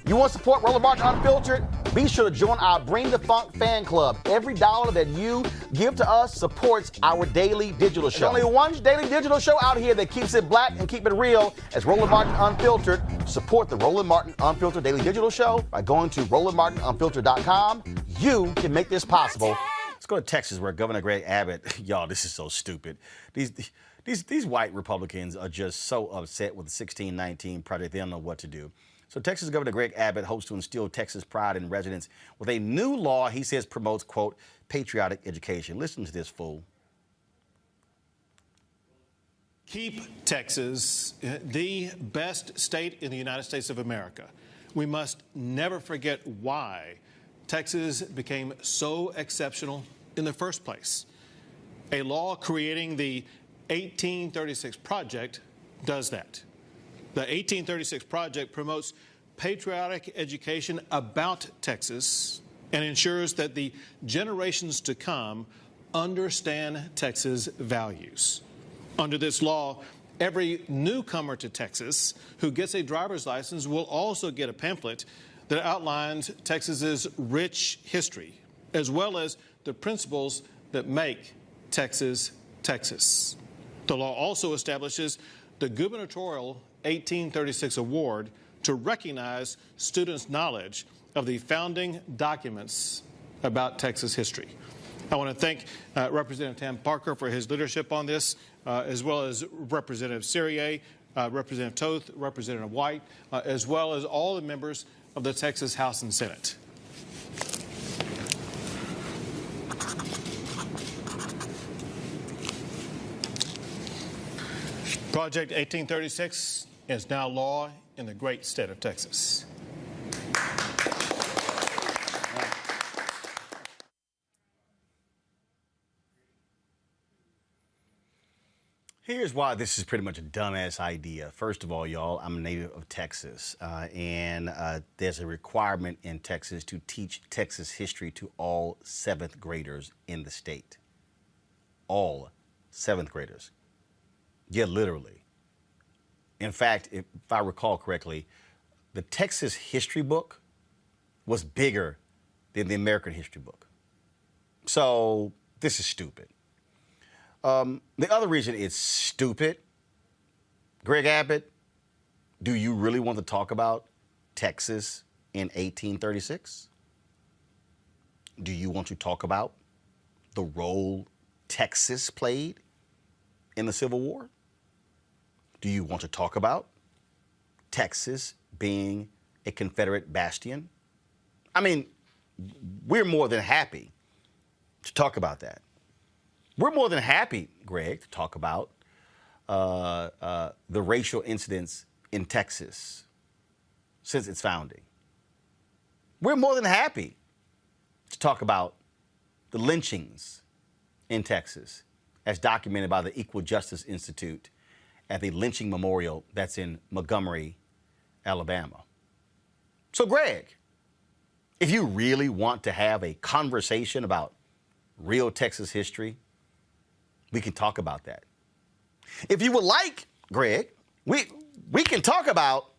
You want to support Roland Martin Unfiltered? Be sure to join our Bring the Funk fan club. Every dollar that you give to us supports our daily digital show. There's only one daily digital show out here that keeps it black and keep it real as Roland Martin Unfiltered. Support the Roland Martin Unfiltered daily digital show by going to RolandMartinUnfiltered.com. You can make this possible. Let's go to Texas, where Governor Greg Abbott, y'all, this is so stupid. These white Republicans are just so upset with the 1619 project, they don't know what to do. So Texas Governor Greg Abbott hopes to instill Texas pride in residents with a new law he says promotes, quote, patriotic education. Listen to this fool. Keep Texas the best state in the United States of America. We must never forget why Texas became so exceptional in the first place. A law creating the 1836 Project does that. The 1836 Project promotes patriotic education about Texas and ensures that the generations to come understand Texas values. Under this law, every newcomer to Texas who gets a driver's license will also get a pamphlet that outlines Texas's rich history, as well as the principles that make Texas, Texas. The law also establishes the gubernatorial 1836 award to recognize students' knowledge of the founding documents about Texas history. I want to thank Representative Tam Parker for his leadership on this, as well as Representative Syrier, Representative Toth, Representative White, as well as all the members of the Texas House and Senate. Project 1836 is now law in the great state of Texas. Here's why this is pretty much a dumbass idea. First of all, y'all, I'm a native of Texas, and there's a requirement in Texas to teach Texas history to all 7th graders in the state. All 7th graders. Yeah, literally. In fact, if I recall correctly, the Texas history book was bigger than the American history book. So this is stupid. The other reason it's stupid, Greg Abbott, do you really want to talk about Texas in 1836? Do you want to talk about the role Texas played in the Civil War? Do you want to talk about Texas being a Confederate bastion? I mean, we're more than happy to talk about that. We're more than happy, Greg, to talk about the racial incidents in Texas since its founding. We're more than happy to talk about the lynchings in Texas as documented by the Equal Justice Institute at the lynching memorial that's in Montgomery, Alabama. So, Greg, if you really want to have a conversation about real Texas history, we can talk about that. If you would like, Greg, we can talk about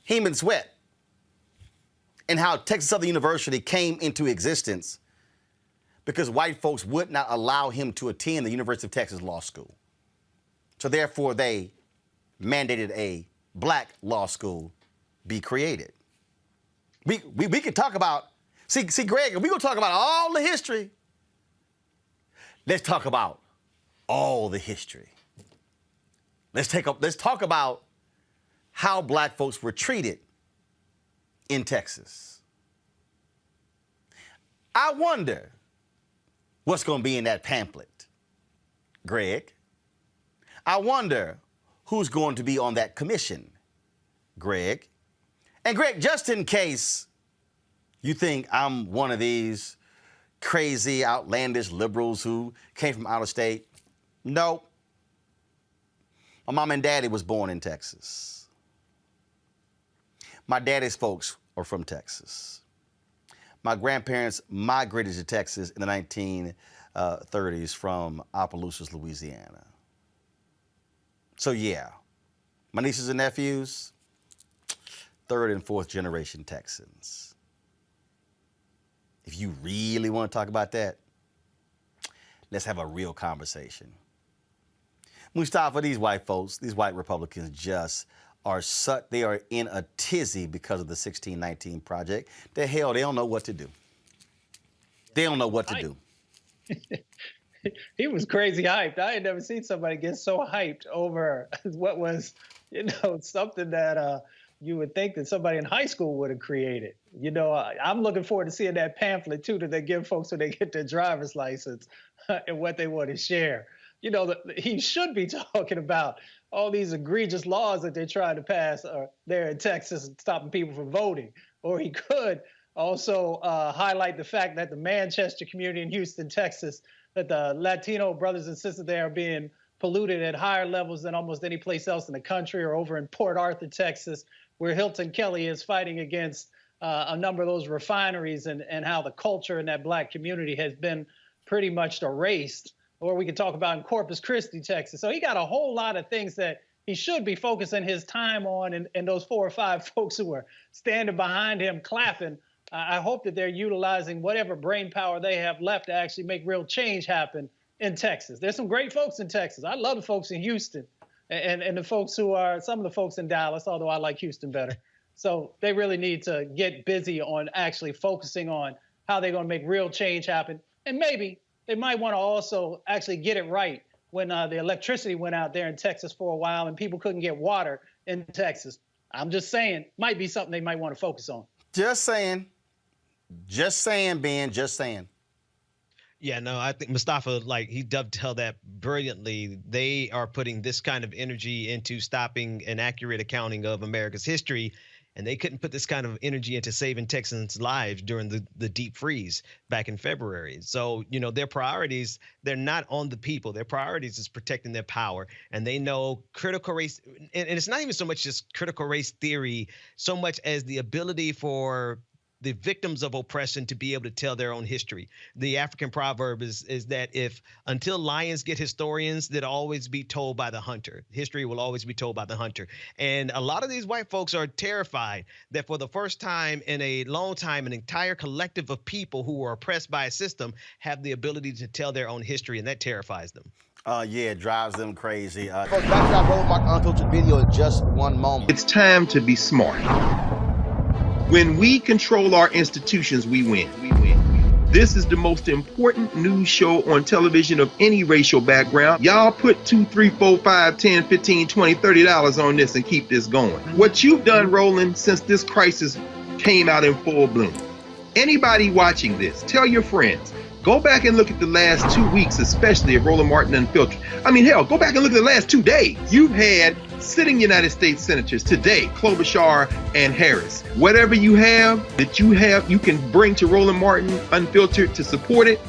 Heman Sweat and how Texas Southern University came into existence because white folks would not allow him to attend the University of Texas Law School. So therefore, they mandated a black law school be created. We can talk about, see, Greg, if we're going to talk about all the history, let's talk about all the history. Let's talk about how black folks were treated in Texas. I wonder what's going to be in that pamphlet, Greg. I wonder who's going to be on that commission, Greg. And Greg, just in case you think I'm one of these crazy, outlandish liberals who came from out of state, no. My mom and daddy was born in Texas. My daddy's folks are from Texas. My grandparents migrated to Texas in the 1930s from Opelousas, Louisiana. So yeah, my nieces and nephews, third and fourth generation Texans. If you really want to talk about that, let's have a real conversation. Mustafa, these white folks, these white Republicans they are in a tizzy because of the 1619 Project. They don't know what to do. They don't know what to do. He was crazy hyped. I had never seen somebody get so hyped over what was, something that you would think that somebody in high school would have created. I'm looking forward to seeing that pamphlet too that they give folks when they get their driver's license and what they want to share. He should be talking about all these egregious laws that they're trying to pass there in Texas, stopping people from voting. Or he could also highlight the fact that the Manchester community in Houston, Texas, that the Latino brothers and sisters there are being polluted at higher levels than almost any place else in the country, or over in Port Arthur, Texas, where Hilton Kelly is fighting against a number of those refineries and how the culture in that black community has been pretty much erased. Or we could talk about in Corpus Christi, Texas. So he got a whole lot of things that he should be focusing his time on, and those 4 or 5 folks who are standing behind him clapping, I hope that they're utilizing whatever brain power they have left to actually make real change happen in Texas. There's some great folks in Texas. I love the folks in Houston and the folks who are some of the folks in Dallas, although I like Houston better. So they really need to get busy on actually focusing on how they're going to make real change happen. And maybe they might want to also actually get it right when the electricity went out there in Texas for a while and people couldn't get water in Texas. I'm just saying, might be something they might want to focus on. Just saying. Just saying, Ben, just saying. Yeah, no, I think Mustafa, he dovetailed that brilliantly. They are putting this kind of energy into stopping an accurate accounting of America's history, and they couldn't put this kind of energy into saving Texans' lives during the deep freeze back in February. So, their priorities, they're not on the people. Their priorities is protecting their power, and they know critical race, and it's not even so much just critical race theory, so much as the ability for the victims of oppression to be able to tell their own history. The African proverb is that until lions get historians, they'll always be told by the hunter. History will always be told by the hunter. And a lot of these white folks are terrified that for the first time in a long time, an entire collective of people who are oppressed by a system have the ability to tell their own history, and that terrifies them. Yeah, it drives them crazy. Folks, back to that Roland Martin Unfiltered video in just one moment. It's time to be smart. When we control our institutions, we win. This is the most important news show on television of any racial background. Y'all put $2, $3, $4, $5, $10, $15, $20, $30 on this and keep this going. What you've done, Roland, since this crisis came out in full bloom. Anybody watching this, tell your friends. Go back and look at the last 2 weeks, especially of Roland Martin Unfiltered. Go back and look at the last 2 days. You've had sitting United States senators today, Klobuchar and Harris. Whatever you have, you can bring to Roland Martin Unfiltered to support it.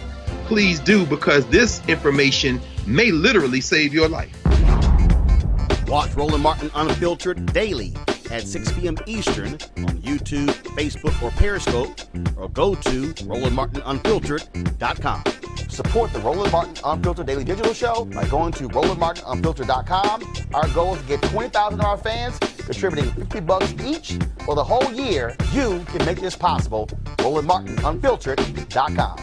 Please do, because this information may literally save your life. Watch Roland Martin Unfiltered daily at 6 p.m. Eastern on YouTube, Facebook, or Periscope, or go to RolandMartinUnfiltered.com. Support the Roland Martin Unfiltered Daily Digital Show by going to RolandMartinUnfiltered.com. Our goal is to get 20,000 of our fans contributing $50 each for the whole year. You can make this possible. RolandMartinUnfiltered.com.